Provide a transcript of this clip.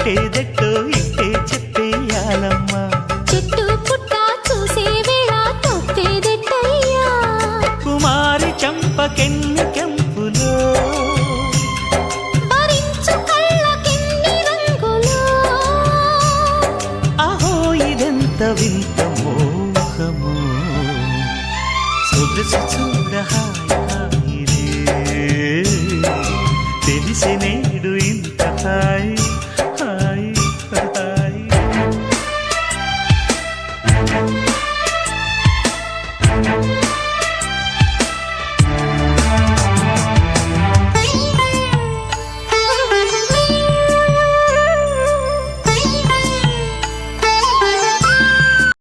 పుట్టేదెట్టో ఇట్టే చెప్పేయాలమ్మా. చెట్టు పుట్ట చూసే వేళ తొక్కేదెట్టయ్యా. కుమారి చంపకెన్ని కెంపులో భరించు కళ్ళకెన్ని రంగులో. అహో ఇదెంత వింత మోహము, సొగసు చూడ హాయిలే తెలిసి నేడు ఇంత హాయి.